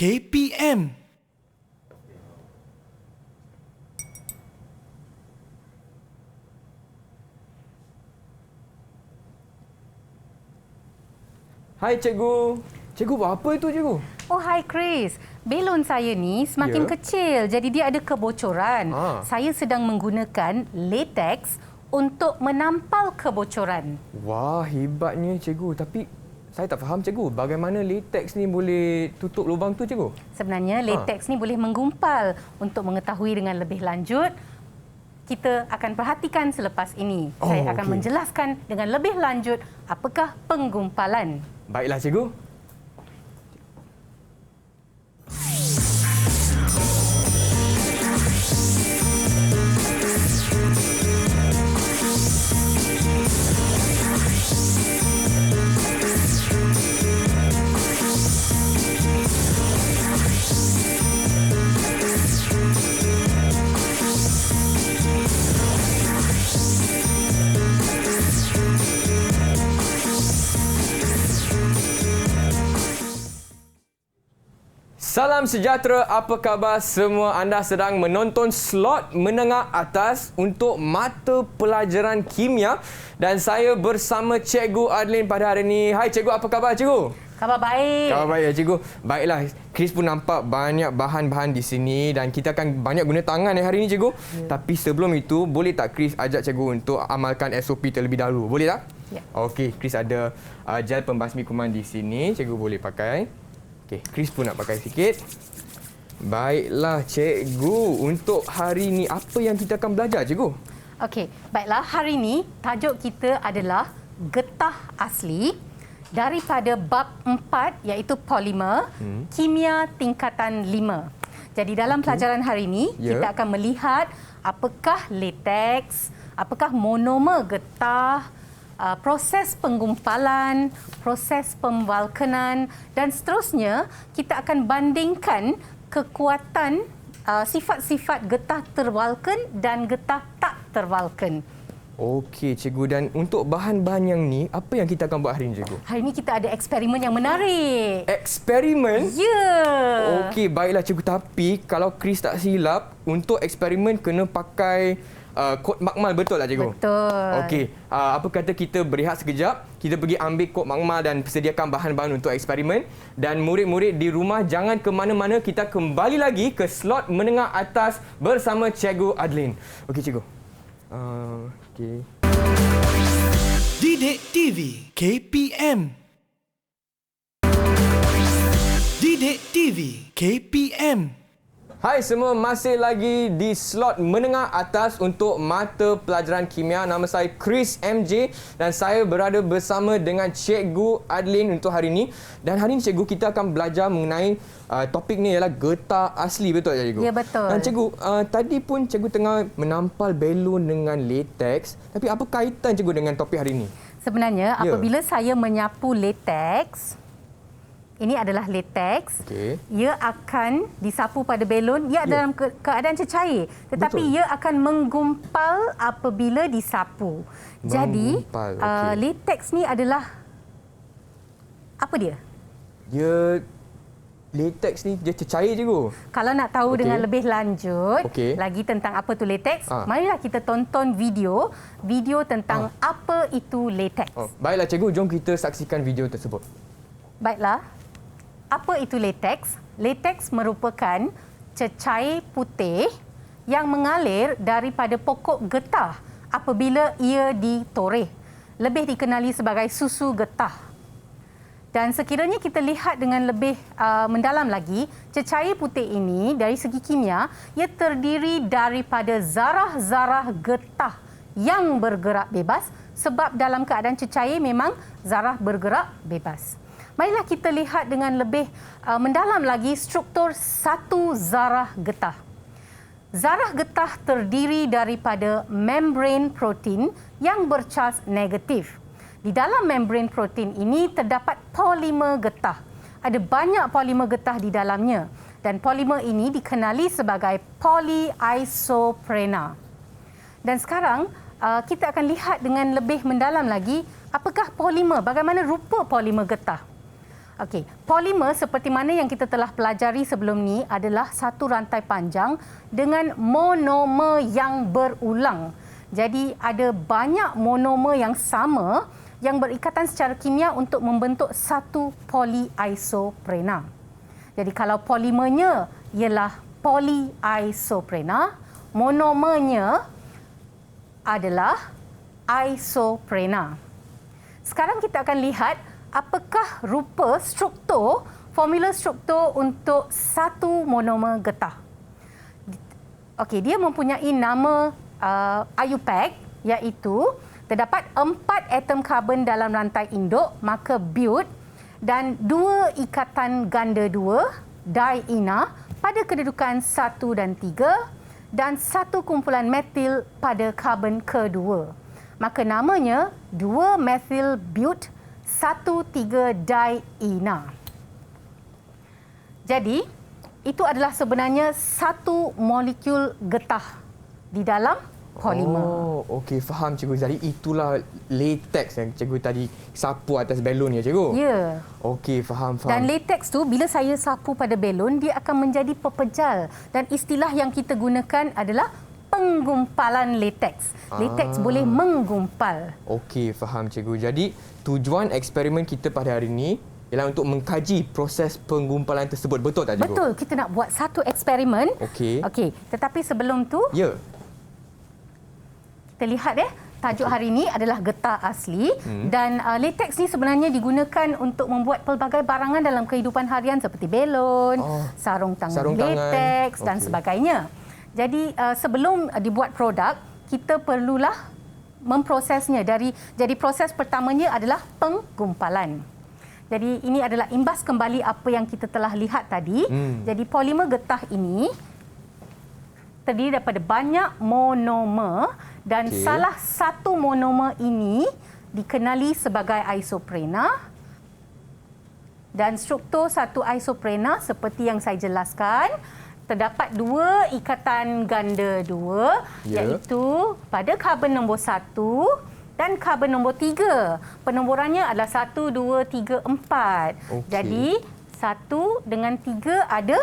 KPM. Hai cikgu. Cikgu buat apa itu cikgu? Oh, hai Chris. Belon saya ni semakin kecil, jadi dia ada kebocoran. Saya sedang menggunakan latex untuk menampal kebocoran. Wah, hebatnya cikgu. Tapi saya tak faham cikgu, bagaimana latex ni boleh tutup lubang tu cikgu? Sebenarnya latex ni boleh menggumpal. Untuk mengetahui dengan lebih lanjut, kita akan perhatikan selepas ini. Saya akan menjelaskan dengan lebih lanjut apakah penggumpalan. Baiklah cikgu. Salam sejahtera, apa khabar semua? Anda sedang menonton slot menengah atas untuk mata pelajaran kimia dan saya bersama Cikgu Adlin pada hari ini. Hai Cikgu, apa khabar Cikgu? Khabar baik. Khabar baik ya Cikgu. Baiklah, Chris pun nampak banyak bahan-bahan di sini dan kita akan banyak guna tangan hari ini Cikgu. Tapi sebelum itu, boleh tak Chris ajak Cikgu untuk amalkan SOP terlebih dahulu? Boleh tak? Ya. Okey, Chris ada gel pembasmi kuman di sini. Cikgu boleh pakai. Okey, Chris pun nak pakai sikit. Baiklah cikgu, untuk hari ini apa yang kita akan belajar cikgu? Okey, baiklah, hari ini tajuk kita adalah getah asli daripada bab 4 iaitu polimer, kimia tingkatan 5. Jadi dalam pelajaran hari ini kita akan melihat apakah latex, apakah monomer getah, proses penggumpalan, proses pemvulkanan dan seterusnya. Kita akan bandingkan kekuatan sifat-sifat getah tervulkan dan getah tak tervulkan. Okey cikgu, dan untuk bahan-bahan yang ni, apa yang kita akan buat hari ini cikgu? Hari ini kita ada eksperimen yang menarik. Eksperimen? Ya. Okey, baiklah cikgu, tapi kalau Chris tak silap, untuk eksperimen kena pakai kod makmal, betul tak cikgu? Betul. Okey, apa kata kita berehat sekejap, kita pergi ambil kod makmal dan sediakan bahan-bahan untuk eksperimen. Dan murid-murid di rumah jangan ke mana-mana, kita kembali lagi ke slot menengah atas bersama Cikgu Adlin. Okey cikgu. Okey. Didik TV KPM. Didik TV KPM. Hai semua, masih lagi di slot menengah atas untuk mata pelajaran kimia. Nama saya Chris MJ dan saya berada bersama dengan Cikgu Adlin untuk hari ini. Dan hari ini cikgu, kita akan belajar mengenai topik ni ialah getah asli, betul tak cikgu? Ya, betul. Dan cikgu, tadi pun cikgu tengah menampal belon dengan latex. Tapi apa kaitan cikgu dengan topik hari ini? Sebenarnya apabila saya menyapu latex, ini adalah latex. Ia akan disapu pada belon. Ia dalam keadaan cecair. Tetapi ia akan menggumpal apabila disapu. Jadi, latex ni adalah apa dia? Dia latex ni dia cecair cikgu. Kalau nak tahu dengan lebih lanjut lagi tentang apa tu latex, marilah kita tonton video tentang apa itu latex. Baiklah cikgu, jom kita saksikan video tersebut. Baiklah. Apa itu latex? Latex merupakan cecair putih yang mengalir daripada pokok getah apabila ia ditoreh. Lebih dikenali sebagai susu getah. Dan sekiranya kita lihat dengan lebih mendalam lagi, cecair putih ini dari segi kimia, ia terdiri daripada zarah-zarah getah yang bergerak bebas sebab dalam keadaan cecair memang zarah bergerak bebas. Marilah kita lihat dengan lebih mendalam lagi struktur satu zarah getah. Zarah getah terdiri daripada membran protein yang bercas negatif. Di dalam membran protein ini terdapat polimer getah. Ada banyak polimer getah di dalamnya dan polimer ini dikenali sebagai polyisoprena. Dan sekarang kita akan lihat dengan lebih mendalam lagi apakah polimer, bagaimana rupa polimer getah. Okey, polimer seperti mana yang kita telah pelajari sebelum ni adalah satu rantai panjang dengan monomer yang berulang. Jadi ada banyak monomer yang sama yang berikatan secara kimia untuk membentuk satu polyisoprena. Jadi kalau polimernya ialah polyisoprena, monomernya adalah isoprena. Sekarang kita akan lihat apakah rupa struktur, formula struktur untuk satu monomer getah. Okey, dia mempunyai nama IUPAC, iaitu terdapat 4 atom karbon dalam rantai induk, maka but, dan 2 ikatan ganda 2, diena, pada kedudukan 1 dan 3, dan 1 kumpulan metil pada karbon kedua. Maka namanya 2-methyl but 1,3-diena. Jadi, itu adalah sebenarnya satu molekul getah di dalam polimer. Oh, okey, faham cikgu. Jadi itulah latex yang cikgu tadi sapu atas belon ya, cikgu? Ya. Okey, faham. Dan latex tu bila saya sapu pada belon, dia akan menjadi pepejal. Dan istilah yang kita gunakan adalah penggumpalan latex. Latex boleh menggumpal. Okey, faham cikgu. Jadi tujuan eksperimen kita pada hari ini ialah untuk mengkaji proses penggumpalan tersebut. Betul tak cikgu? Betul, kita nak buat satu eksperimen. Okey. Okey, tetapi sebelum tu Ya. kita lihat tajuk hari ini adalah getah asli dan latex ni sebenarnya digunakan untuk membuat pelbagai barangan dalam kehidupan harian seperti belon, sarung tangan latex dan sebagainya. Jadi sebelum dibuat produk, kita perlulah memprosesnya. Jadi proses pertamanya adalah penggumpalan. Jadi ini adalah imbas kembali apa yang kita telah lihat tadi. Jadi polimer getah ini terdiri daripada banyak monomer dan salah satu monomer ini dikenali sebagai isoprena. Dan struktur satu isoprena seperti yang saya jelaskan, terdapat 2 ikatan ganda 2 iaitu pada karbon nombor 1 dan karbon nombor 3. Penomborannya adalah 1, 2, 3, 4. Jadi 1 dengan 3 ada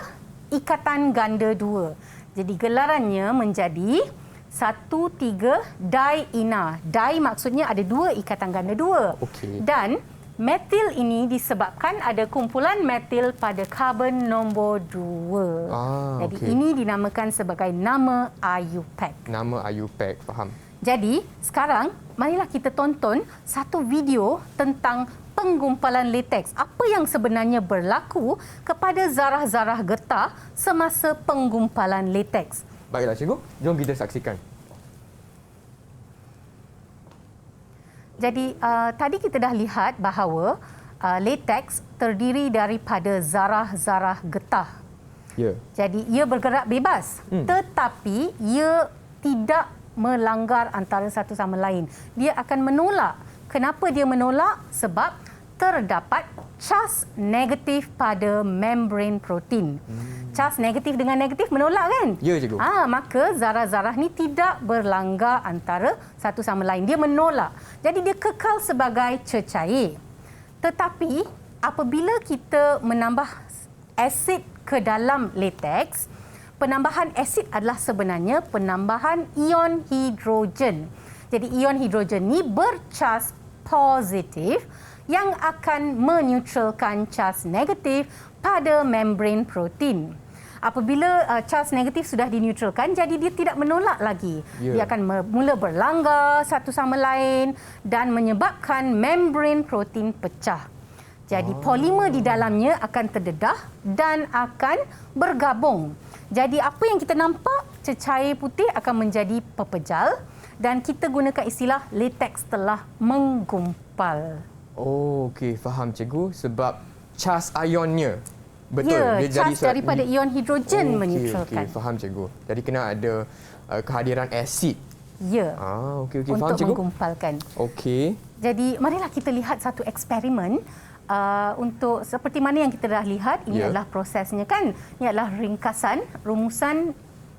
ikatan ganda 2. Jadi gelarannya menjadi 1,3-diena. Di maksudnya ada 2 ikatan ganda 2. Dan metil ini disebabkan ada kumpulan metil pada karbon nombor 2. Jadi ini dinamakan sebagai nama IUPAC. Nama IUPAC, faham. Jadi sekarang marilah kita tonton satu video tentang penggumpalan latex. Apa yang sebenarnya berlaku kepada zarah-zarah getah semasa penggumpalan latex. Baiklah cikgu, jom kita saksikan. Jadi tadi kita dah lihat bahawa latex terdiri daripada zarah-zarah getah. Ya. Jadi ia bergerak bebas, tetapi ia tidak melanggar antara satu sama lain. Dia akan menolak. Kenapa dia menolak? Sebab terdapat charge negatif pada membran protein. Charge negatif dengan negatif menolak kan? Ya, cikgu. Maka zarah-zarah ni tidak berlanggar antara satu sama lain. Dia menolak. Jadi dia kekal sebagai cecair. Tetapi apabila kita menambah asid ke dalam latex, penambahan asid adalah sebenarnya penambahan ion hidrogen. Jadi ion hidrogen ni bercharge positif yang akan meneutralkan charge negatif pada membran protein. Apabila charge negatif sudah dineutralkan, jadi dia tidak menolak lagi. Dia akan mula berlanggar satu sama lain dan menyebabkan membran protein pecah. Jadi polimer di dalamnya akan terdedah dan akan bergabung. Jadi apa yang kita nampak, cecair putih akan menjadi pepejal dan kita gunakan istilah latex telah menggumpal. Okey, faham cikgu. Sebab charge ionnya. Betul. Ya, dia charge daripada ion hidrogen meneutralkan. Okey, faham cikgu. Jadi kena ada kehadiran asid. Ya. Okey, faham untuk cikgu. menggumpalkan. Okey. Jadi marilah kita lihat satu eksperimen untuk seperti mana yang kita dah lihat. Ini adalah prosesnya kan. Ini adalah ringkasan, rumusan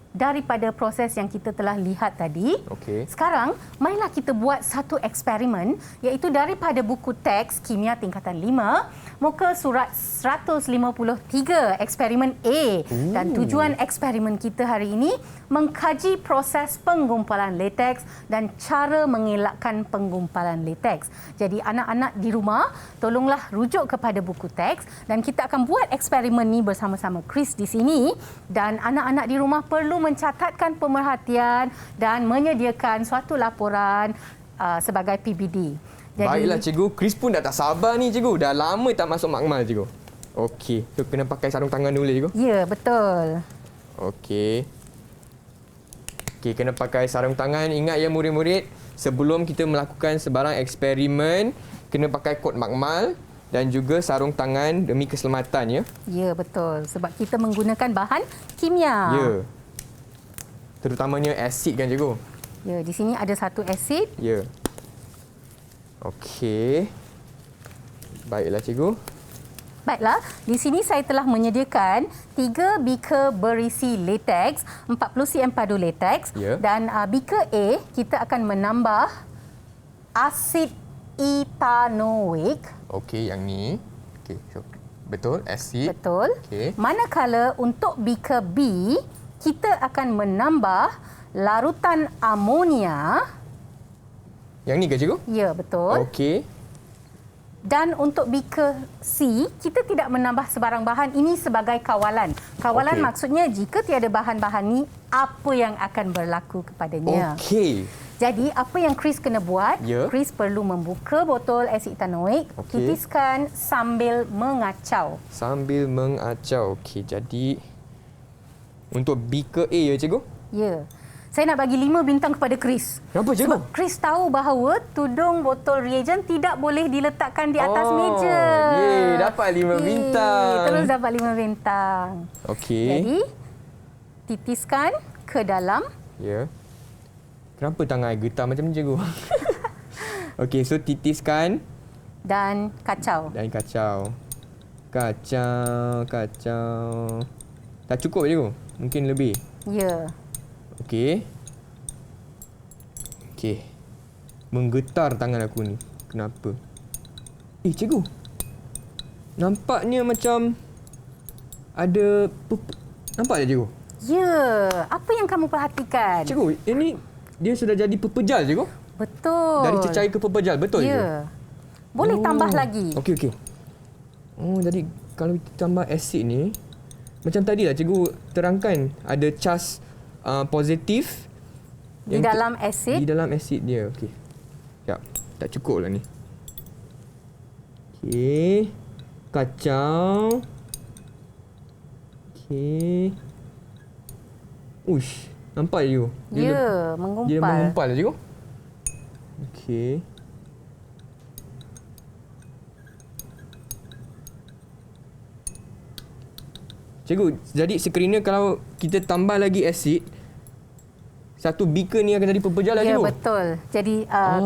daripada proses yang kita telah lihat tadi. Okey. Sekarang, marilah kita buat satu eksperimen iaitu daripada buku teks Kimia tingkatan 5, muka surat 153, eksperimen A. Dan tujuan eksperimen kita hari ini mengkaji proses penggumpalan lateks dan cara mengelakkan penggumpalan lateks. Jadi anak-anak di rumah, tolonglah rujuk kepada buku teks dan kita akan buat eksperimen ni bersama-sama Chris di sini, dan anak-anak di rumah perlu mencatatkan pemerhatian dan menyediakan suatu laporan sebagai PBD. Baiklah cikgu, Chris pun dah tak sabar ni cikgu. Dah lama tak masuk makmal cikgu. Okey, so kena pakai sarung tangan dulu cikgu. Ya, betul. Okey. Okey, kena pakai sarung tangan. Ingat ya murid-murid, sebelum kita melakukan sebarang eksperimen, kena pakai kod makmal dan juga sarung tangan demi keselamatan ya. Ya, betul. Sebab kita menggunakan bahan kimia. Ya. Terutamanya asid kan cikgu? Ya, di sini ada satu asid. Ya. Okey. Baiklah cikgu. Baiklah, di sini saya telah menyediakan 3 beaker berisi lateks, 40 cm padu lateks, Ya. dan beaker A kita akan menambah asid ethanoic. Okey, yang ni. Okey, so, betul, asid. Betul. Okey. Manakala untuk beaker B kita akan menambah larutan amonia. Yang ni ke cikgu? Ya, betul. Okey. Dan untuk beaker C, kita tidak menambah sebarang bahan. Ini sebagai kawalan. Kawalan Okey. maksudnya jika tiada bahan-bahan ni, apa yang akan berlaku kepadanya. Okey. Jadi, apa yang Chris kena buat? Ya. Chris perlu membuka botol asid ethanoic, Okey. titiskan sambil mengacau. Sambil mengacau. Okey, jadi untuk beaker A ya cikgu? Ya. Saya nak bagi 5 bintang kepada Chris. Kenapa cikgu? Sebab Chris tahu bahawa tudung botol reagen tidak boleh diletakkan di atas Oh, meja. Yeay, dapat 5 bintang. Terus dapat 5 bintang. Okey. Jadi, titiskan ke dalam. Ya. Kenapa tangan I getar macam ni cikgu? Okey, so titiskan Dan kacau. dan kacau. Kacau. Tak cukup cikgu? Mungkin lebih. Ya. Okey. Okey. Menggetar tangan aku ni. Kenapa? Cikgu. Nampaknya macam ada nampak tak cikgu? Ya. Apa yang kamu perhatikan? Cikgu, ini dia sudah jadi pepejal cikgu? Betul. Dari cecair ke pepejal, betul ke? Ya. Boleh tambah lagi. Okey. Oh, jadi kalau kita tambah asid ni, macam tadi lah cikgu terangkan ada cas positif Di dalam asid. Di dalam asid dia. Okey. Sekejap. Tak cukup lah ni. Okey. Kacau. Okey. Uish. Nampak je? Ya, menggumpal. Dia menggumpal lah cikgu. Okey. Cikgu, jadi sekiranya kalau kita tambah lagi asid, satu beaker ni akan jadi pepejal lah Ya, cikgu? betul. Jadi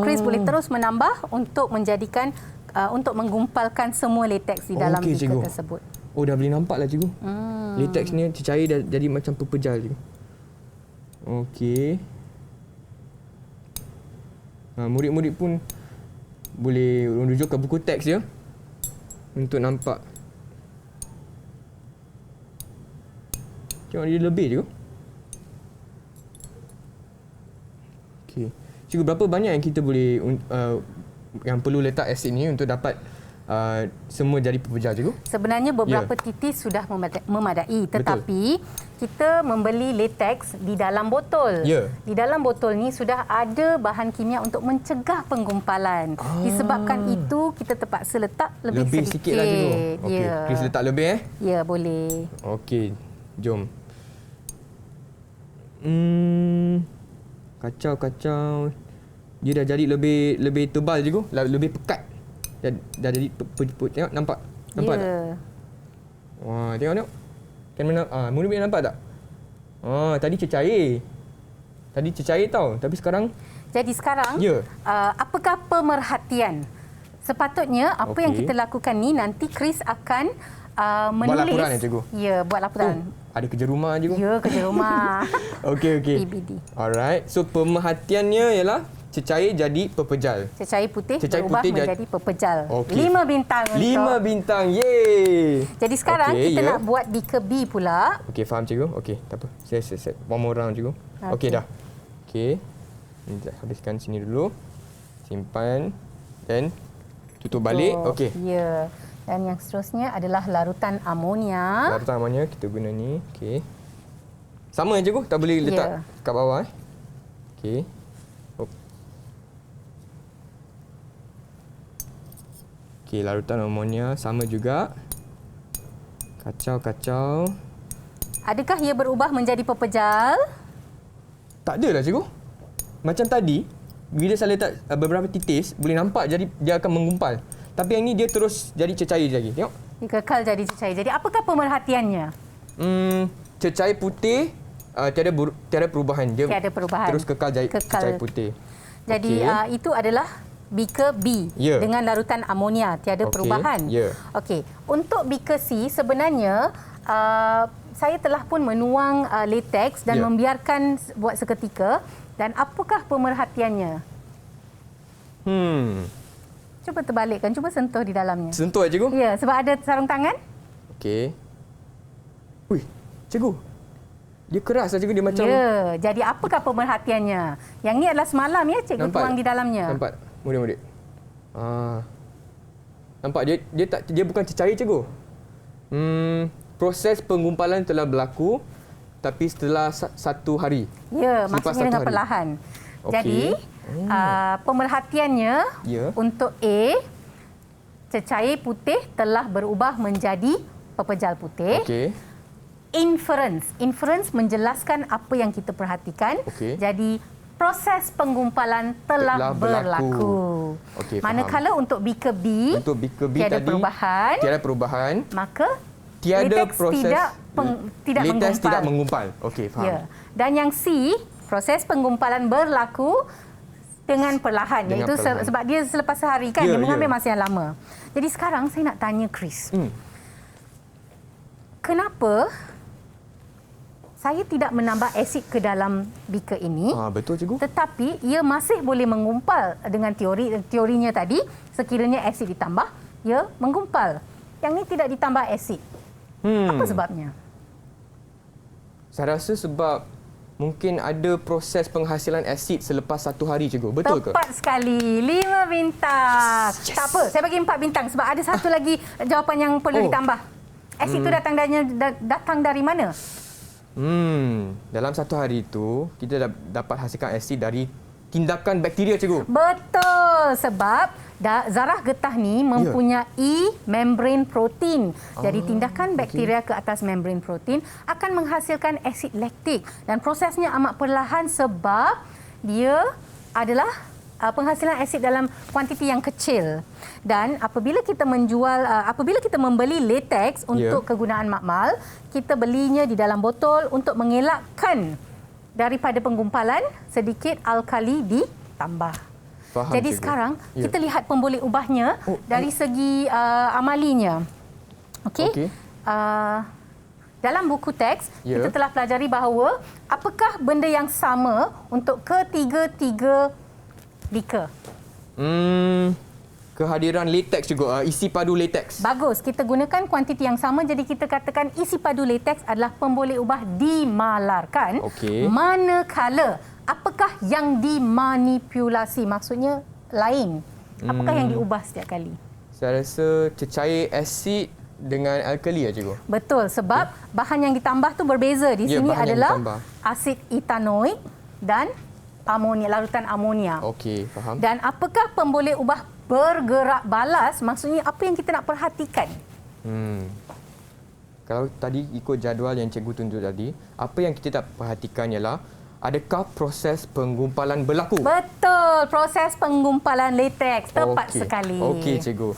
Chris boleh terus menambah untuk menjadikan untuk menggumpalkan semua lateks di dalam Okey, beaker cikgu. tersebut. Oh, dah boleh nampak lah cikgu. Latex ni cecair dah jadi macam pepejal cikgu. Okey. Murid-murid pun boleh rujuk ke buku teks ya untuk nampak. Tengok dia lebih cikgu. Okey. Cikgu, berapa banyak yang kita boleh yang perlu letak asid ni untuk dapat semua jadi pepejal cikgu? Sebenarnya beberapa titis sudah memadai, tetapi kita membeli lateks di dalam botol. Ya. Di dalam botol ni sudah ada bahan kimia untuk mencegah penggumpalan. Disebabkan itu kita terpaksa letak lebih sedikit. Sikit lah cikgu. Okey, Ya. Chris letak lebih Ya, boleh. Okey, jom. Kacau. Dia dah jadi lebih tebal cikgu, lebih pekat. Dah jadi tengok nampak tak? Wah, tengok. Kan mana murid-murid nampak tak? Tadi cecair tau, tapi sekarang Jadi sekarang, Ya. Apakah pemerhatian? Sepatutnya apa yang Okey. kita lakukan ni nanti Chris akan menulis. Buat laporan ya, cikgu? Ya, buat laporan. Ada kerja rumah, cikgu? Ya, kerja rumah. Okey. PBD. Alright. So, pemerhatiannya ialah cecair jadi pepejal. Cecair putih Cecair berubah putih menjadi pepejal. Okey. 5 bintang untuk. 5 bintang. Yeay. Jadi sekarang Okey, kita ya. nak buat beaker B pula. Okey, faham cikgu? Okey, tak apa. Set. One more round, cikgu. Okey, dah. Okey. Ini dah habiskan sini dulu. Simpan. Dan tutup balik. Okey. Ya. Dan yang seterusnya adalah larutan amonia. Larutan amonia kita guna ni. Okey. Sama je, cikgu? Tak boleh letak kat bawah. Okey. Okey, larutan amonia sama juga. Kacau. Adakah ia berubah menjadi pepejal? Tak adalah, cikgu. Macam tadi, bila saya letak beberapa titis, boleh nampak jadi dia akan menggumpal. Tapi yang ni dia terus jadi cecair lagi. Tengok. Dia kekal jadi cecair. Jadi apakah pemerhatiannya? Cecair putih tiada perubahan. Dia Tiada perubahan. terus kekal jadi cecair putih. Jadi itu adalah beaker B dengan larutan amonia, tiada perubahan. Okey. Untuk beaker C sebenarnya saya telah pun menuang latex dan membiarkan buat seketika. Dan apakah pemerhatiannya? Cuba terbalikkan, cuba sentuh di dalamnya. Sentuh cikgu? Ya, sebab ada sarung tangan. Okey. Ui, cikgu. Dia keras cikgu, dia macam. Ya, jadi apakah pemerhatiannya? Yang ni adalah semalam ya cikgu tuang di dalamnya. Nampak. Murid-murid. Nampak dia bukan cecair cikgu. Proses penggumpalan telah berlaku tapi setelah 1 hari. Ya, maksudnya dengan perlahan. Okey. Jadi pemerhatiannya untuk A, cecair putih telah berubah menjadi pepejal putih. Okey. Inference menjelaskan apa yang kita perhatikan. Jadi proses penggumpalan telah berlaku. Manakala untuk beaker B, tiada perubahan, maka tiada latex proses tidak menggumpal. Okey, faham. Ya. Dan yang C, proses penggumpalan berlaku dengan perlahan. Iaitu sebab dia selepas sehari kan, dia mengambil masa yang lama. Jadi sekarang saya nak tanya Chris. Kenapa saya tidak menambah asid ke dalam beaker ini? Betul, cikgu. Tetapi ia masih boleh menggumpal dengan teorinya tadi. Sekiranya asid ditambah, ia menggumpal. Yang ini tidak ditambah asid. Apa sebabnya? Saya rasa sebab mungkin ada proses penghasilan asid selepas 1 hari, cikgu. Betul ke? Tepat sekali. 5 bintang. Yes. Tak apa, saya bagi 4 bintang sebab ada satu lagi jawapan yang perlu ditambah. Asid itu datang dari mana? Dalam 1 hari itu, kita dapat hasilkan asid dari tindakan bakteria, cikgu. Betul. Sebab zarah getah ni mempunyai membran protein. Jadi tindakan bakteria ke atas membran protein akan menghasilkan asid laktik. Dan prosesnya amat perlahan sebab dia adalah penghasilan asid dalam kuantiti yang kecil. Dan apabila kita membeli latex untuk kegunaan makmal, kita belinya di dalam botol untuk mengelakkan daripada penggumpalan, sedikit alkali ditambah. Faham, jadi cikgu. Sekarang kita lihat pemboleh ubahnya dari segi amalinya. Okey. Dalam buku teks kita telah pelajari bahawa apakah benda yang sama untuk ketiga-tiga beaker? Kehadiran latex juga, isi padu latex. Bagus, kita gunakan kuantiti yang sama, jadi kita katakan isi padu latex adalah pemboleh ubah dimalarkan. Manakala apakah yang dimanipulasi? Maksudnya lain. Apakah yang diubah setiap kali? Saya rasa cecair asid dengan alkali ya, cikgu. Betul, sebab bahan yang ditambah tu berbeza. Di sini adalah asid etanoik dan amonia, larutan amonia. Okey, faham. Dan apakah pemboleh ubah bergerak balas? Maksudnya apa yang kita nak perhatikan? Kalau tadi ikut jadual yang cikgu tunjuk tadi, apa yang kita tak perhatikan ialah adakah proses penggumpalan berlaku? Betul, proses penggumpalan latex. Tepat sekali. Okey, cikgu.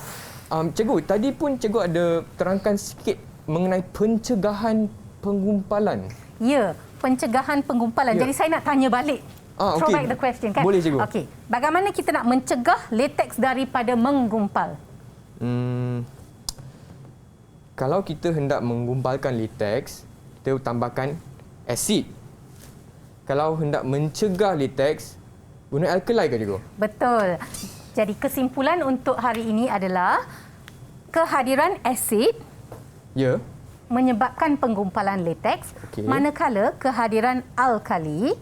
Cikgu, tadi pun cikgu ada terangkan sikit mengenai pencegahan penggumpalan. Ya, pencegahan penggumpalan. Jadi saya nak tanya balik. Throw back the question kan? Boleh, cikgu. Okey. Bagaimana kita nak mencegah latex daripada menggumpal? kalau kita hendak menggumpalkan latex, kita tambahkan asid. Kalau hendak mencegah latex, guna alkali ke cikgu? Betul. Jadi kesimpulan untuk hari ini adalah kehadiran asid Ya. menyebabkan penggumpalan latex, Okey. manakala kehadiran alkali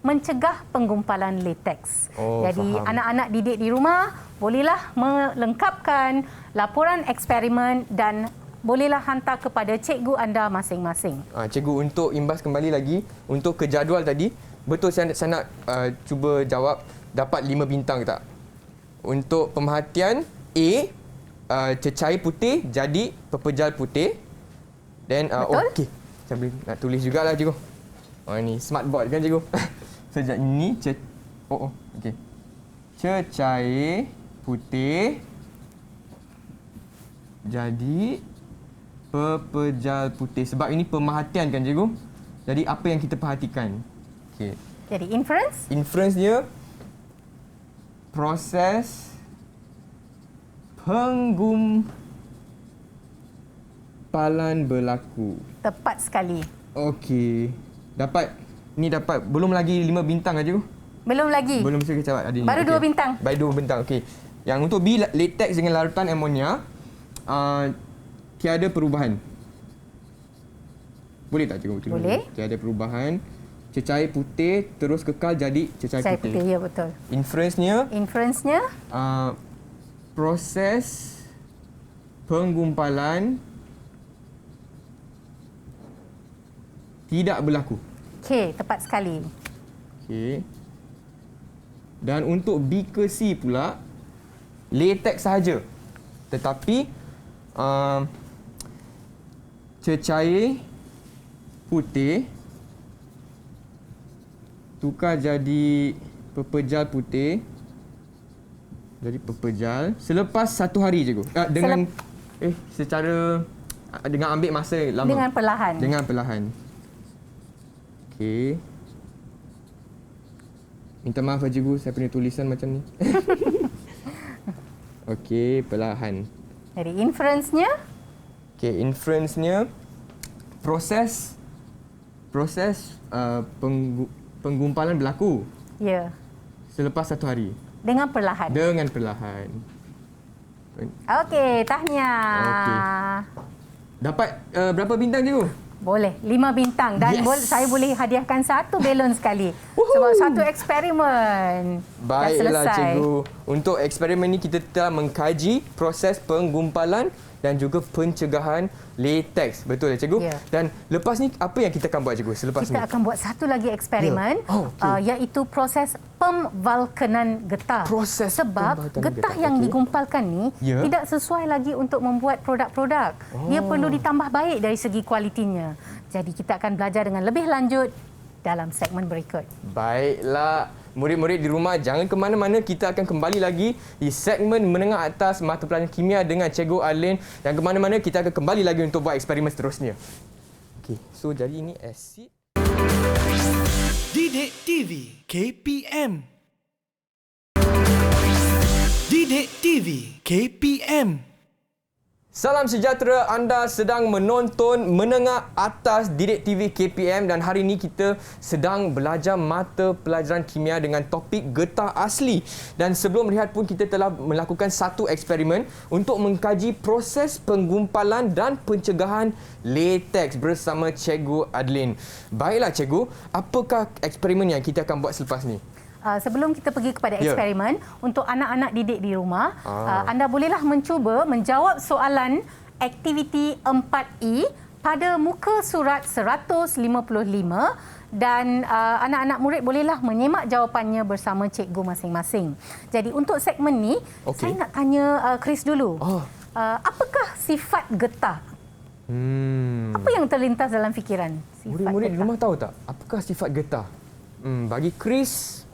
mencegah penggumpalan latex. Oh, Jadi faham. anak-anak didik di rumah bolehlah melengkapkan laporan eksperimen dan bolehlah hantar kepada cikgu anda masing-masing. Cikgu, untuk imbas kembali lagi untuk ke jadual tadi, betul saya nak cuba jawab dapat 5 bintang tak? Untuk pemerhatian A, cecair putih jadi pepejal putih. Dan Betul. okey. Saya boleh nak tulis jugalah cikgu. Ni smart board kan cikgu. Sejak ini okey. Cecair putih jadi pepejal putih. Sebab ini pemerhatian kan cikgu. Jadi apa yang kita perhatikan? Okey. Jadi inference, Inference dia proses penggumpalan berlaku. tepat sekali. Okey. Dapat belum lagi 5 bintang aja. Belum lagi. Belum saya jawab ada ni. Baru Okey. 2 bintang. Baru 2 bintang. Okey. Yang untuk B, latex dengan larutan amonia tiada perubahan. Boleh tak cikgu? Boleh. Tiada perubahan. Cecair putih terus kekal jadi cecair Saya putih. putih, ya betul. Inference-nya proses penggumpalan tidak berlaku. Okey, tepat sekali. Okey. Dan untuk B ke C pula, latex sahaja. Tetapi cecair putih tukar jadi pepejal putih. Jadi pepejal selepas 1 hari cikgu. Dengan ambil masa lama. Dengan perlahan. Dengan perlahan. Okey. Minta maaf cikgu, saya punya tulisan macam ni. Okey, perlahan. Jadi inference-nya Okey, inference-nya proses penggumpalan berlaku ya, selepas 1 hari dengan perlahan. dengan perlahan. Okey, tahniah. Okey. Dapat berapa bintang cikgu? Boleh, 5 bintang dan Yes. saya boleh hadiahkan 1 balon sekali. Sebab satu eksperimen dah Baiklah selesai. cikgu. Untuk eksperimen ni kita telah mengkaji proses penggumpalan dan juga pencegahan latex. Betul ya cikgu? Ya. Dan lepas ni apa yang kita akan buat cikgu selepas ni? Kita akan buat satu lagi eksperimen, Ya. Oh, okey. iaitu proses pemvalkenan getah. Proses Sebab pemvalkenan getah getah, yang okey. digumpalkan ni Ya. tidak sesuai lagi untuk membuat produk-produk. Dia perlu ditambah baik dari segi kualitinya. Jadi kita akan belajar dengan lebih lanjut dalam segmen berikut. Baiklah, murid-murid di rumah jangan ke mana-mana, kita akan kembali lagi di segmen menengah atas mata pelajaran kimia dengan Cikgu Arlin. Dan ke mana-mana kita akan kembali lagi untuk buat eksperimen seterusnya. Okey, so jadi ini asid. Didik TV KPM. Didik TV KPM. Salam sejahtera, anda sedang menonton Menengah Atas Didik TV KPM dan hari ini kita sedang belajar mata pelajaran kimia dengan topik getah asli. Dan sebelum rehat pun kita telah melakukan satu eksperimen untuk mengkaji proses penggumpalan dan pencegahan latex bersama Cikgu Adlin. Baiklah Cikgu, apakah eksperimen yang kita akan buat selepas ni? Sebelum kita pergi kepada Ya. eksperimen, untuk anak-anak didik di rumah, anda bolehlah mencuba menjawab soalan aktiviti 4E pada muka surat 155 dan anak-anak murid bolehlah menyemak jawapannya bersama cikgu masing-masing. Jadi untuk segmen ni, Okey. saya nak tanya Chris dulu. Oh. Apakah sifat getah? Apa yang terlintas dalam fikiran? Sifat Murid-murid di getah. rumah tahu tak apakah sifat getah? Bagi Chris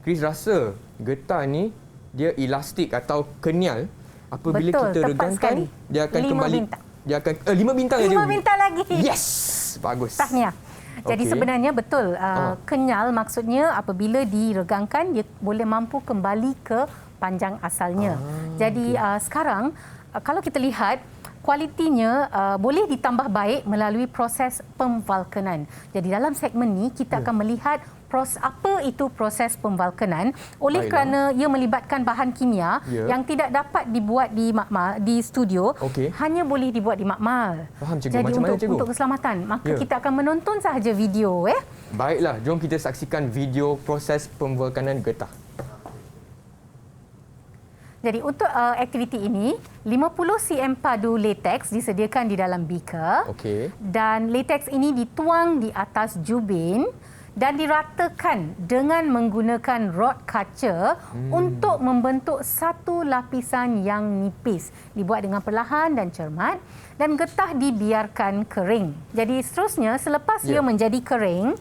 rasa getah ni dia elastik atau kenyal. Apabila Betul, kita tepat regangkan, sekali. dia akan 5 kembali. bintang. Dia akan 5 bintang aja. 5 bintang lagi. Yes, bagus. Tahniah. Jadi Okey. sebenarnya betul, kenyal maksudnya apabila diregangkan dia boleh mampu kembali ke panjang asalnya. Jadi sekarang kalau kita lihat kualitinya boleh ditambah baik melalui proses pemvulkanan. Jadi dalam segmen ni kita akan melihat apa itu proses pemvulkanan oleh Baiklah. kerana ia melibatkan bahan kimia yang tidak dapat dibuat di makmal di studio, hanya boleh dibuat di makmal. Faham, cikgu. Jadi Macam mana, cikgu? untuk keselamatan, maka kita akan menonton sahaja video Baiklah, jom kita saksikan video proses pemvulkanan getah. Jadi untuk aktiviti ini 50 cm padu latex disediakan di dalam beaker. Dan latex ini dituang di atas jubin dan diratakan dengan menggunakan rod kaca untuk membentuk satu lapisan yang nipis. Dibuat dengan perlahan dan cermat dan getah dibiarkan kering. Jadi seterusnya selepas ia menjadi kering,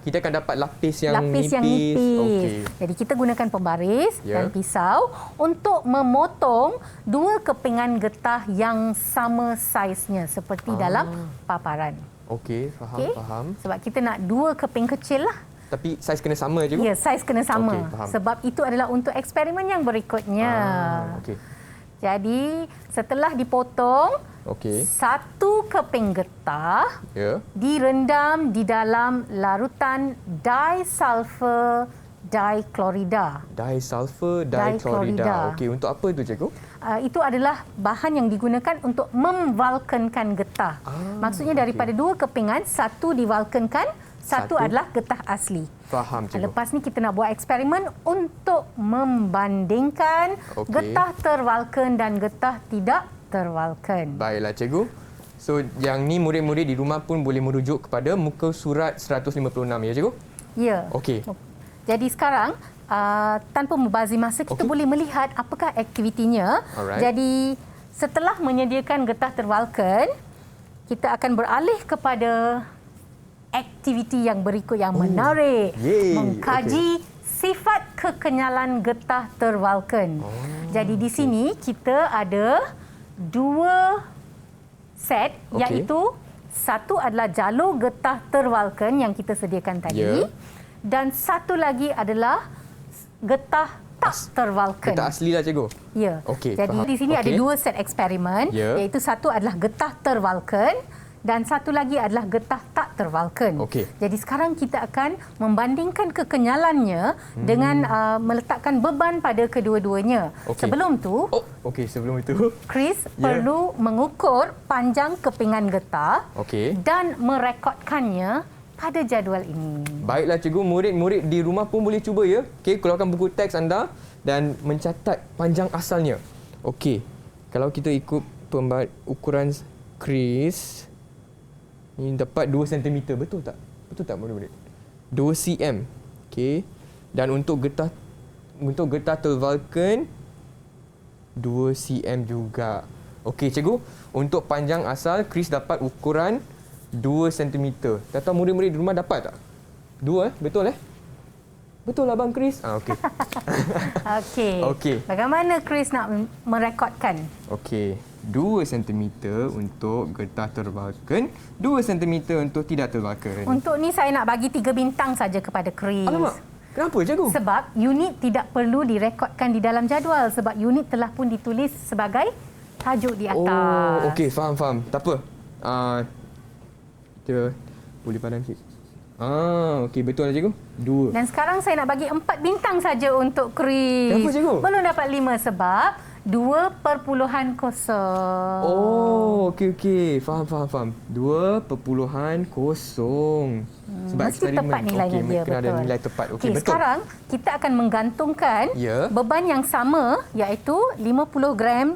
kita akan dapat lapis yang nipis. Jadi kita gunakan pembaris dan pisau untuk memotong dua kepingan getah yang sama saiznya seperti dalam paparan. Faham. Sebab kita nak dua keping kecil lah. Tapi saiz kena sama, cikgu? Ya, saiz kena sama. Sebab itu adalah untuk eksperimen yang berikutnya. Jadi, setelah dipotong, satu keping getah direndam di dalam larutan disulfur dichlorida. Disulfur dichlorida. Okey, untuk apa itu, cikgu? Itu adalah bahan yang digunakan untuk memvulkankan getah. Maksudnya daripada dua kepingan, satu divulkankan, satu adalah getah asli. Faham, cikgu. Lepas ni kita nak buat eksperimen untuk membandingkan getah tervulkan dan getah tidak tervulkan. Baiklah, cikgu. So, yang ni murid-murid di rumah pun boleh merujuk kepada muka surat 156, ya, cikgu? Ya. Okey. Jadi sekarang, tanpa membazir masa, kita boleh melihat apakah aktivitinya. Jadi, setelah menyediakan getah tervulkan, kita akan beralih kepada aktiviti yang berikut yang menarik. Mengkaji sifat kekenyalan getah tervulkan. Jadi di sini kita ada dua set, iaitu satu adalah jalur getah tervulkan yang kita sediakan tadi dan satu lagi adalah getah tak tervulkan. Getah asli lah, cikgu? Ya. Jadi di sini ada dua set eksperimen, iaitu satu adalah getah tervulkan dan satu lagi adalah getah tak tervulkan. Jadi sekarang kita akan membandingkan kekenyalannya dengan meletakkan beban pada kedua-duanya. Sebelum tu, sebelum itu, Chris perlu mengukur panjang kepingan getah dan merekodkannya pada jadual ini. Baiklah, cikgu. Murid-murid di rumah pun boleh cuba, ya. Keluarkan buku teks anda dan mencatat panjang asalnya. Kalau kita ikut ukuran Chris, ini dapat 2 cm. Betul tak? Betul tak, murid-murid? 2 cm. Dan untuk getah tervulkan 2 cm juga. Cikgu. Untuk panjang asal, Chris dapat ukuran 2 cm. Tak tahu murid-murid di rumah dapat tak? 2, betul Betul lah, Bang Chris. Bagaimana Chris nak merekodkan? 2 cm untuk getah tervulkan, 2 cm untuk tidak tervulkan. Untuk ni saya nak bagi 3 bintang saja kepada Chris. Alamak, kenapa, cikgu? Sebab unit tidak perlu direkodkan di dalam jadual sebab unit telah pun ditulis sebagai tajuk di atas. Faham. Tak apa. Kita boleh pandang sikit. Betul lah, cikgu. 2. Dan sekarang saya nak bagi 4 bintang saja untuk Chris. Kenapa, cikgu? Belum dapat 5 sebab 2.0. Faham. 2.0. Sebab mesti tepat nilainya dia, kena betul. ada nilai tepat. Betul. Sekarang kita akan menggantungkan beban yang sama, iaitu 50 gram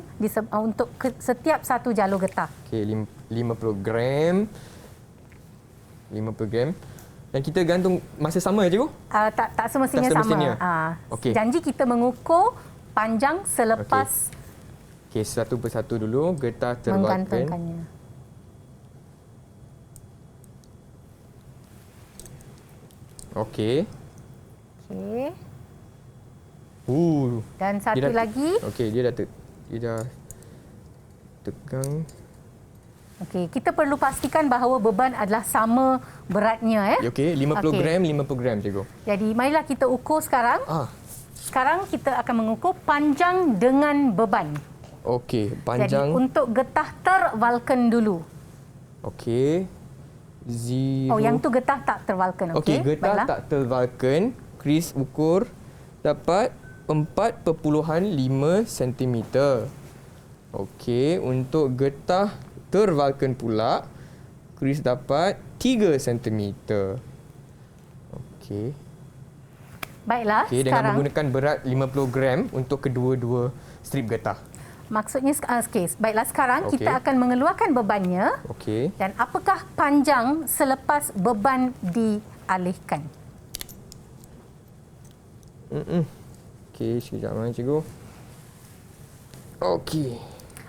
untuk setiap satu jalur getah. 50 gram. Dan kita gantung masa sama, ya, cikgu? Tak semestinya sama. Janji kita mengukur panjang selepas satu persatu dulu getah tervulkan. Menggantungkannya. Dan satu lagi. Dia dah tegang. Kita perlu pastikan bahawa beban adalah sama beratnya. 50 gram, cikgu. Jadi marilah kita ukur sekarang. Sekarang kita akan mengukur panjang dengan beban. Okey, Jadi panjang. untuk getah tervalken dulu. Okey. 0. Oh, yang tu getah tak tervalken. Okey, Okey, getah tak tervalken. Chris ukur dapat 4.5 cm. Okey, untuk getah tervalken pula, Chris dapat 3 cm. Okey. Baiklah, Okey, dengan sekarang menggunakan berat 50 gram untuk kedua-dua strip getah. maksudnya baiklah sekarang Okey. kita akan mengeluarkan bebannya Okey. dan apakah panjang selepas beban dialihkan. Okey, sekejap cikgu. Okey.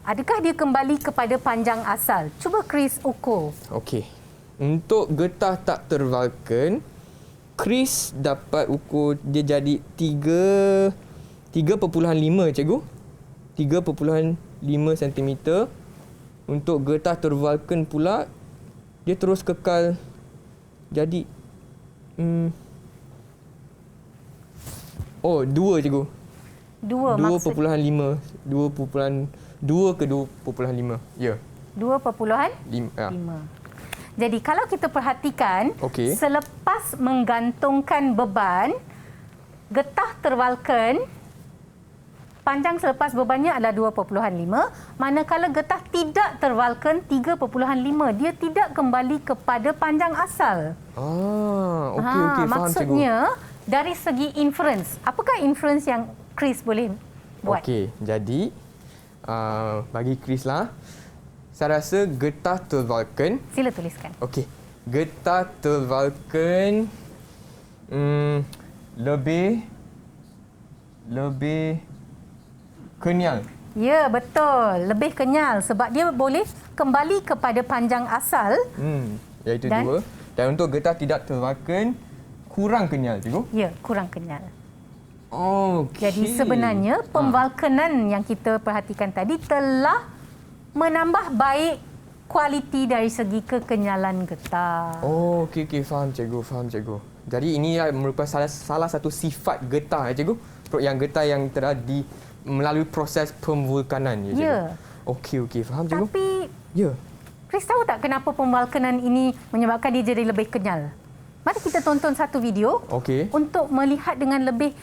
Adakah dia kembali kepada panjang asal? Cuba Chris ukur. Okey. Untuk getah tak tervalken, Chris dapat ukur dia jadi 3.5 cikgu. 3.5 cm. Untuk getah tervalken pula, dia terus kekal jadi 2 cikgu. 2.5. 2 ke 2.5. Ya. 2.5. Ya. Jadi kalau kita perhatikan, Okey. selepas menggantungkan beban, getah tervalken, panjang selepas bebannya adalah 2.5, manakala getah tidak tervalken 3.5. Dia tidak kembali kepada panjang asal. Okey, faham cikgu. Maksudnya, dari segi inference, apakah inference yang Chris boleh buat? Okey, jadi bagi Chris lah, saya rasa getah tervalken. Sila tuliskan. Okey, getah tervalken lebih kenyal. Ya, betul. Lebih kenyal sebab dia boleh kembali kepada panjang asal. Iaitu Dan? 2. Dan untuk getah tidak tervalken, kurang kenyal, cikgu. Ya, kurang kenyal. Okey. Jadi sebenarnya pemvalkenan yang kita perhatikan tadi telah menambah baik kualiti dari segi kekenyalan getah. Okey, faham cikgu. Jadi ini merupakan salah satu sifat getah, cikgu. Yang getah yang telah melalui proses pemvulkanan, ya, cikgu. Ya. Okey, faham cikgu. Tapi Ya. Chris tahu tak kenapa pemvalkenan ini menyebabkan dia jadi lebih kenyal? Mari kita tonton satu video Okey. untuk melihat dengan lebih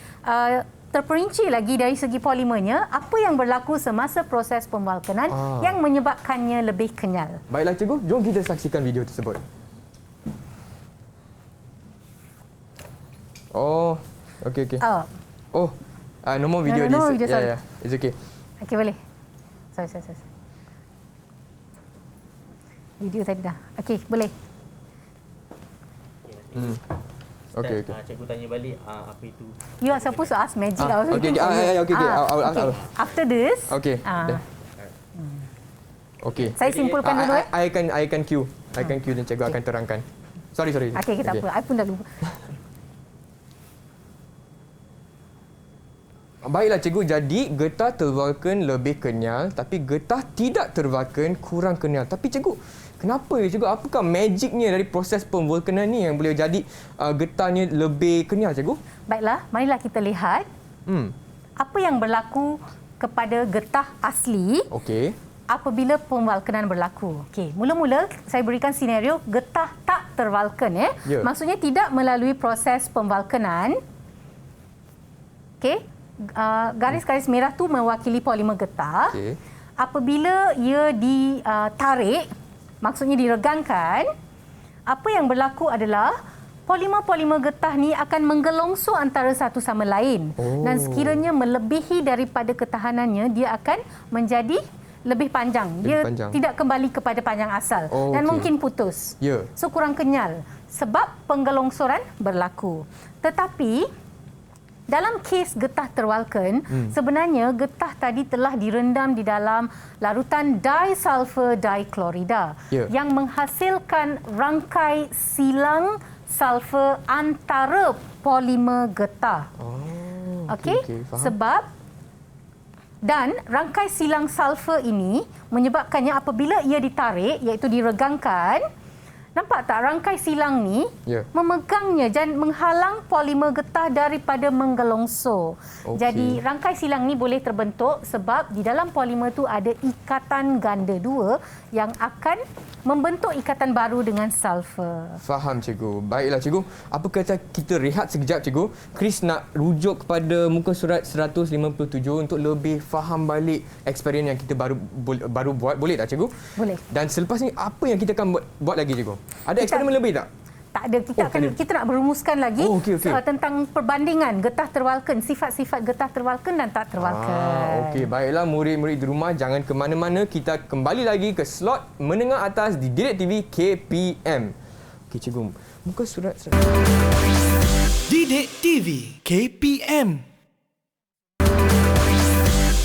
terperinci lagi dari segi polimernya apa yang berlaku semasa proses pemvalkenan yang menyebabkannya lebih kenyal. Baiklah cikgu, jom kita saksikan video tersebut. Okey. Nombor video Nombor di video, sorry. ya. It's okay. Okey, boleh. Sorry. Video tadi dah. Okey, boleh. Okey. Cikgu tanya balik apa itu. You are supposed to ask magic. Okey. I'll. After this. Okey. Okey. Saya simpulkan dulu. I can cue. Dan cikgu akan terangkan. Sorry. Okey, tak apa. I pun dah lupa. Baiklah cikgu, jadi getah tervalken lebih kenyal tapi getah tidak tervalken kurang kenyal. Tapi cikgu, kenapa ya cikgu? Apakah magicnya dari proses pemvulkanan ni yang boleh jadi getahnya lebih kenyal cikgu? Baiklah, marilah kita lihat apa yang berlaku kepada getah asli Okey. apabila pemvalkenan berlaku. Okey, mula-mula saya berikan senario getah tak tervalken Ya. Maksudnya tidak melalui proses pemvalkenan. Okey, garis-garis merah tu mewakili polimer getah. Okey. Apabila ia ditarik, maksudnya diregangkan, apa yang berlaku adalah polimer-polimer getah ni akan menggelongso antara satu sama lain. Dan sekiranya melebihi daripada ketahanannya, dia akan menjadi lebih panjang. Dia panjang. tidak kembali kepada panjang asal dan okey. mungkin putus. Ya. So kurang kenyal sebab penggelongsoran berlaku. Tetapi dalam kes getah tervalken, sebenarnya getah tadi telah direndam di dalam larutan disulfur diklorida yang menghasilkan rangkai silang sulfur antara polimer getah. Okey, faham. sebab dan rangkai silang sulfur ini menyebabkannya apabila ia ditarik iaitu diregangkan, Nampak tak rangkai silang ni Ya. memegangnya dan menghalang polimer getah daripada menggelongso. Okey. Jadi rangkai silang ni boleh terbentuk sebab di dalam polimer tu ada ikatan ganda 2 yang akan membentuk ikatan baru dengan sulfur. Faham cikgu. Baiklah cikgu. Apa kata kita rehat sekejap cikgu? Chris nak rujuk kepada muka surat 157 untuk lebih faham balik eksperimen yang kita baru buat. Boleh tak cikgu? Boleh. Dan selepas ni apa yang kita akan buat lagi cikgu? Ada eksperimen lebih tak? Tak ada. Kita nak berumuskan lagi okey. tentang perbandingan getah terwalken, sifat-sifat getah terwalken dan tak terwalken. Okey, baiklah murid-murid di rumah jangan ke mana-mana. Kita kembali lagi ke slot menengah atas di Didik TV KPM. Okey cikgu, muka surat Didik TV KPM.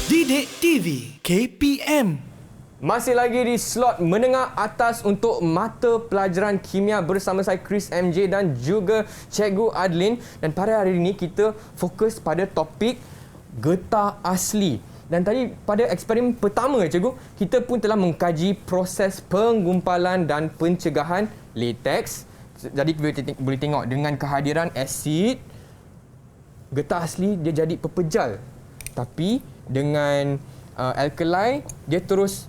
Didik TV KPM. Masih lagi di slot menengah atas untuk mata pelajaran kimia bersama saya Chris MJ dan juga Cikgu Adlin. Dan pada hari ini kita fokus pada topik getah asli. Dan tadi pada eksperimen pertama cikgu, kita pun telah mengkaji proses penggumpalan dan pencegahan latex. Jadi boleh tengok dengan kehadiran asid, getah asli dia jadi pepejal. Tapi dengan alkali dia terus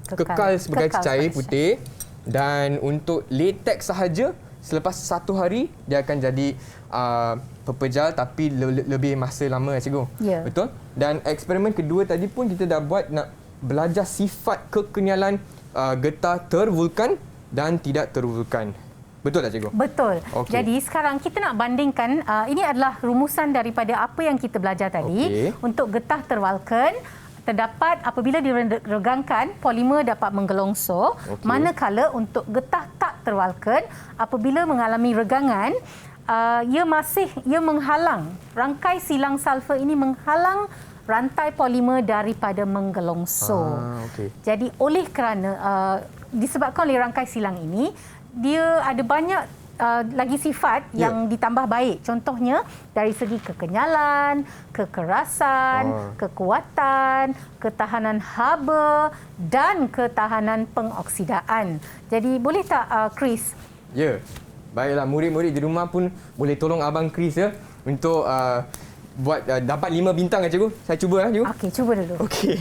kekal sebagai cair putih. Dan untuk latex sahaja selepas 1 hari dia akan jadi pepejal tapi lebih masa lama cikgu. Ya. Betul? Dan eksperimen kedua tadi pun kita dah buat nak belajar sifat kekenyalan getah tervulkan dan tidak tervulkan. Betul tak cikgu? Betul. Okey. Jadi sekarang kita nak bandingkan, ini adalah rumusan daripada apa yang kita belajar tadi. Okey. Untuk getah terwalken, terdapat apabila diregangkan, polimer dapat menggelongso. Okey. Manakala untuk getah tak terwalken, apabila mengalami regangan, ia menghalang, rangkai silang sulfur ini menghalang rantai polimer daripada menggelongso. Okey. Jadi oleh kerana disebabkan oleh rangkai silang ini, dia ada banyak lagi sifat yang ditambah baik. Contohnya dari segi kekenyalan, kekerasan, kekuatan, ketahanan haba dan ketahanan pengoksidaan. Jadi boleh tak Chris? Ya. Baiklah murid-murid di rumah pun boleh tolong abang Chris ya untuk buat dapat 5 bintang cikgu. Saya cuba cikgu. Okey, cuba dulu. Okey.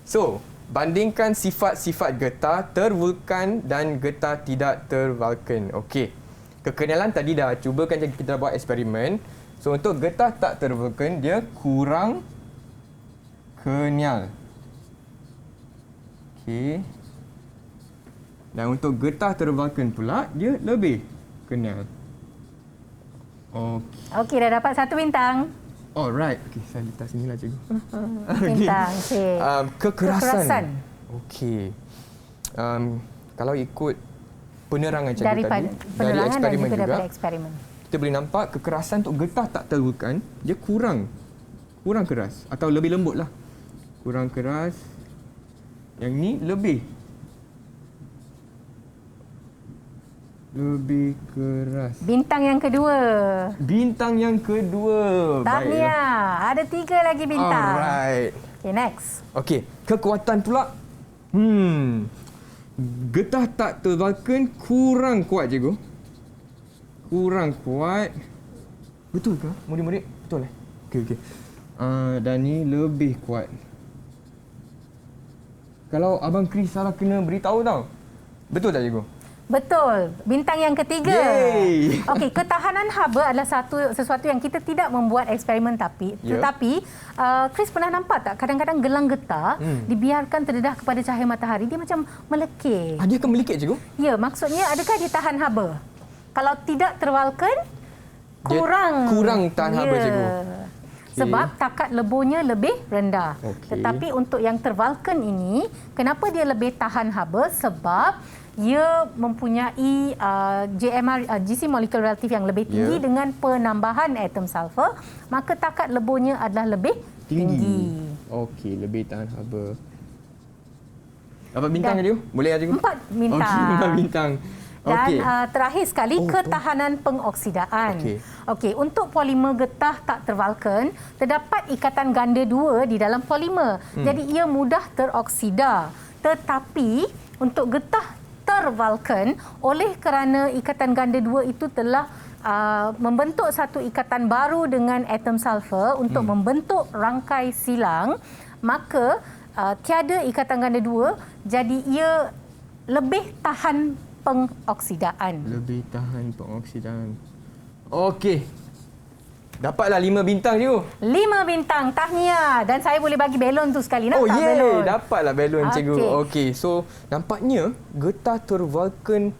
So, bandingkan sifat-sifat getah tervulkan dan getah tidak tervulkan. Okey. Kekenalan tadi dah cuba kan kita dah buat eksperimen. So untuk getah tak tervulkan dia kurang kenyal. Okey. Dan untuk getah tervulkan pula dia lebih kenyal. Okey. Okey, dah dapat 1 bintang. Alright. Okey, saya letak sinilah cikgu. Bintang. Okay. Kekerasan. Okey. Kalau ikut penerangan cikgu tadi dari eksperimen juga, daripada eksperimen, kita boleh nampak kekerasan untuk getah tak tervulkan dia kurang keras atau lebih lembut lah. Kurang keras. Yang ni lebih keras. Bintang yang kedua. Tahniah. Ada 3 lagi bintang. Alright. Okay, next. Okey, kekuatan pula. Getah tak tervulkan kurang kuat cikgu. Kurang kuat. Betul ke murid-murid? Betul eh? Okey. Dan ni lebih kuat. Kalau abang Chris salah kena beritahu tau. Betul tak cikgu? Betul. Bintang yang ketiga. Yeay. Okey, ketahanan haba adalah sesuatu yang kita tidak membuat eksperimen tetapi Chris pernah nampak tak kadang-kadang gelang getah dibiarkan terdedah kepada cahaya matahari dia macam melekeh. Dia akan melikit cikgu? Ya, maksudnya adakah dia tahan haba? Kalau tidak terwalken kurang tahan haba cikgu. Sebab takat lebuhnya lebih rendah. Tetapi untuk yang terwalken ini, kenapa dia lebih tahan haba? Sebab ia mempunyai GC molecular relative yang lebih tinggi dengan penambahan atom sulfur, maka takat lebuhnya adalah lebih tinggi. Okey, lebih tahan haba. Dapat bintang je, boleh ya cikgu? 4 bintang. Okey, 4 bintang. Dan terakhir sekali, ketahanan pengoksidaan. Okey, untuk polimer getah tak terwalken, terdapat ikatan ganda 2 di dalam polimer. Jadi ia mudah teroksida. Tetapi untuk getah tervalken oleh kerana ikatan ganda 2 itu telah membentuk satu ikatan baru dengan atom sulfur untuk membentuk rangkai silang, maka tiada ikatan ganda 2, jadi ia lebih tahan pengoksidaan. Lebih tahan pengoksidaan. Okey. Dapatlah 5 bintang cikgu. 5 bintang, tahniah. Dan saya boleh bagi belon tu sekali. Nak Oh tak belon? dapatlah belon cikgu. Okey. Okey, so nampaknya getah tervalken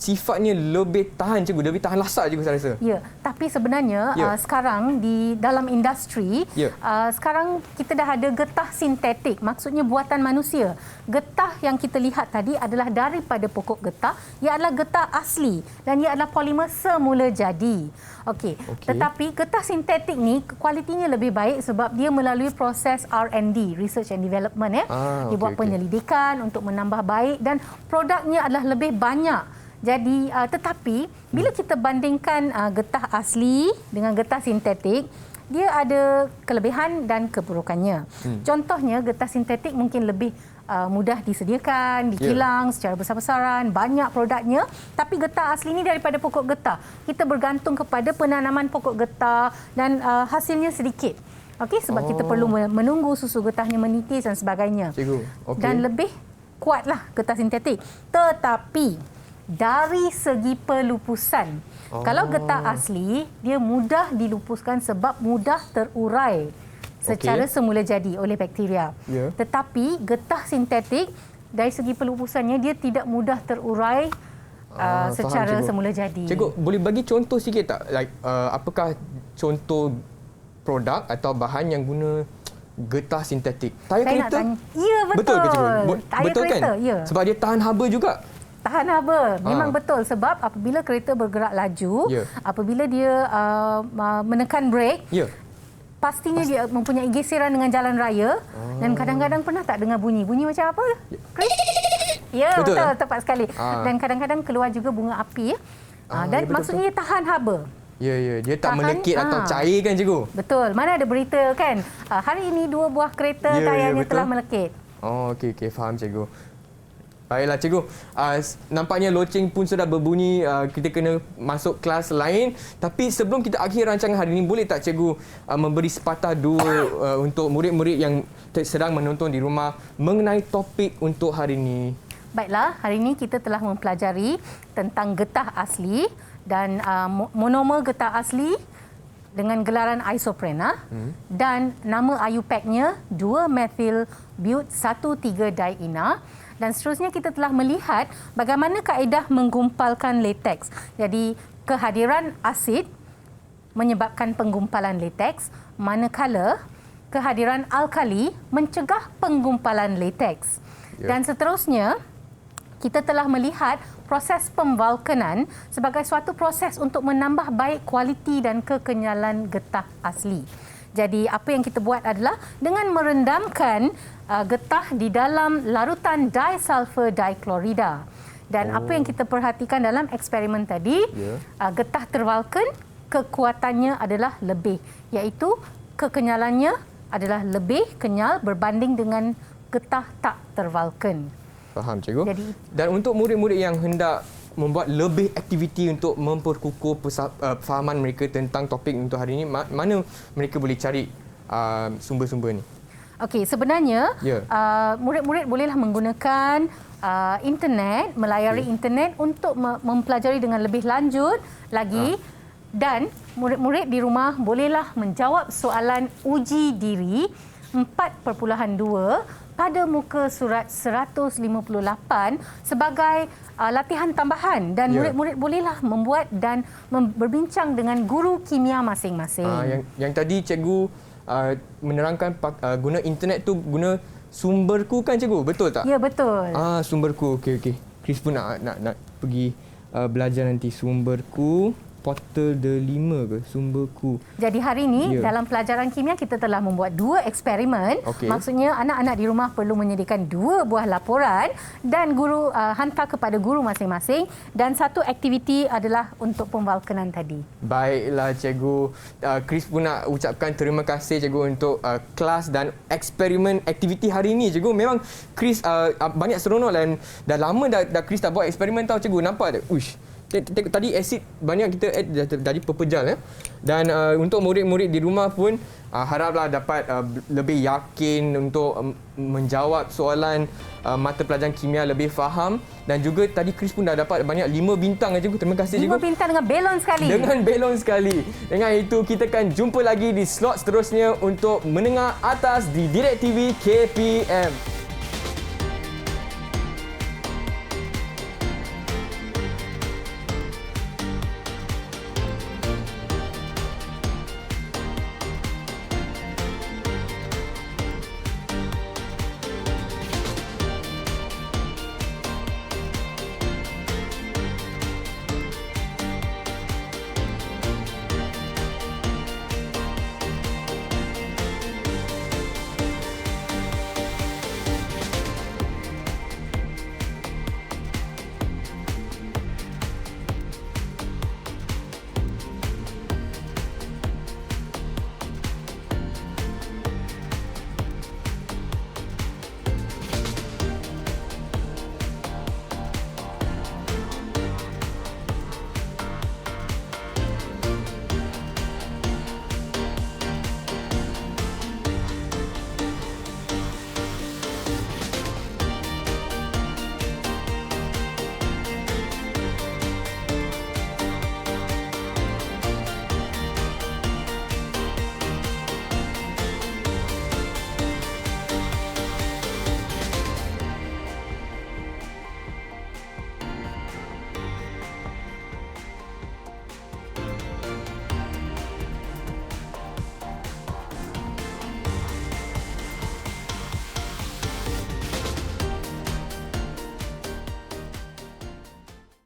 sifatnya lebih tahan cikgu, lebih tahan lasak cikgu saya rasa. Ya, tapi sebenarnya Ya. sekarang di dalam industri, Ya. sekarang kita dah ada getah sintetik, maksudnya buatan manusia. Getah yang kita lihat tadi adalah daripada pokok getah, ia adalah getah asli dan ia adalah polimer semula jadi. Okey. Tetapi getah sintetik ni kualitinya lebih baik sebab dia melalui proses R&D, research and development ya. Dia buat penyelidikan untuk menambah baik dan produknya adalah lebih banyak. Jadi tetapi bila kita bandingkan getah asli dengan getah sintetik, dia ada kelebihan dan keburukannya. Contohnya getah sintetik mungkin lebih mudah disediakan, dikilang secara besar-besaran, banyak produknya, tapi getah asli ni daripada pokok getah. Kita bergantung kepada penanaman pokok getah dan hasilnya sedikit. Okey, sebab kita perlu menunggu susu getahnya menitis dan sebagainya. Cikgu, okey. Dan lebih kuatlah getah sintetik. Tetapi dari segi pelupusan, kalau getah asli, dia mudah dilupuskan sebab mudah terurai secara semula jadi oleh bakteria. Ya. Tetapi getah sintetik, dari segi pelupusannya, dia tidak mudah terurai secara faham, cikgu. semula jadi. Cikgu, boleh bagi contoh sikit tak? Like, apakah contoh produk atau bahan yang guna getah sintetik? Tayar Saya nak kereta? tanya. Ya, betul. Betul ke cikgu? Tayar Betul kereta, kan? ya. Sebab dia tahan haba juga. Tahan haba, memang betul sebab apabila kereta bergerak laju, apabila dia menekan brake, pastinya dia mempunyai geseran dengan jalan raya dan kadang-kadang pernah tak dengar bunyi macam apa? Chris? Ya, betul, tepat sekali. Dan kadang-kadang keluar juga bunga api dan betul, maksudnya dia tahan haba. Ya, dia tak Tahan, melekit atau cair kan cikgu? Betul. Mana ada berita kan? Hari ini 2 buah kereta tayarnya telah melekit. Oh, okey, faham cikgu. Baiklah cikgu, nampaknya loceng pun sudah berbunyi, kita kena masuk kelas lain. Tapi sebelum kita akhir rancangan hari ini, boleh tak cikgu memberi sepatah dua untuk murid-murid yang sedang menonton di rumah mengenai topik untuk hari ini? Baiklah, hari ini kita telah mempelajari tentang getah asli dan monomer getah asli dengan gelaran isoprena dan nama IUPAC-nya 2-methyl but 1,3-diena. Dan seterusnya kita telah melihat bagaimana kaedah menggumpalkan lateks. Jadi kehadiran asid menyebabkan penggumpalan lateks, manakala kehadiran alkali mencegah penggumpalan lateks. Dan seterusnya kita telah melihat proses pemvalkenan sebagai suatu proses untuk menambah baik kualiti dan kekenyalan getah asli. Jadi apa yang kita buat adalah dengan merendamkan getah di dalam larutan disulfur diklorida. Dan apa yang kita perhatikan dalam eksperimen tadi, getah tervalken kekuatannya adalah lebih, iaitu kekenyalannya adalah lebih kenyal berbanding dengan getah tak tervalken. Faham cikgu. Dan untuk murid-murid yang hendak membuat lebih aktiviti untuk memperkukuh fahaman mereka tentang topik untuk hari ini, mana mereka boleh cari sumber-sumber ni? Okey, sebenarnya murid-murid bolehlah menggunakan internet, melayari internet untuk mempelajari dengan lebih lanjut lagi dan murid-murid di rumah bolehlah menjawab soalan uji diri 4.2 pada muka surat 158 sebagai latihan tambahan dan murid-murid bolehlah membuat dan berbincang dengan guru kimia masing-masing. Yang tadi cikgu menerangkan guna internet tu guna Sumberku kan cikgu, betul tak? Ya, betul. Sumberku, okey. Chris pun nak pergi belajar nanti Sumberku. portal de 5 ke sumberku. Jadi hari ini Ya. dalam pelajaran kimia kita telah membuat 2 eksperimen. Okey. Maksudnya anak-anak di rumah perlu menyediakan 2 buah laporan dan guru hantar kepada guru masing-masing dan satu aktiviti adalah untuk pembalkanan tadi. Baiklah cikgu, Chris pun nak ucapkan terima kasih cikgu untuk kelas dan eksperimen aktiviti hari ini cikgu. Memang Chris banyak seronok dan dah lama dah Chris tak buat eksperimen tau cikgu. Nampak tak? Uish. Tengok tadi asid banyak kita add jadi pepejal ya. Dan untuk murid-murid di rumah pun haraplah dapat lebih yakin untuk menjawab soalan mata pelajaran kimia lebih faham dan juga tadi Chris pun dah dapat banyak 5 bintang ya cikgu. Terima kasih 5 cikgu. bintang dengan belon sekali. Dengan belon sekali. Dengan itu kita akan jumpa lagi di slot seterusnya untuk menengah atas di Direct TV KPM.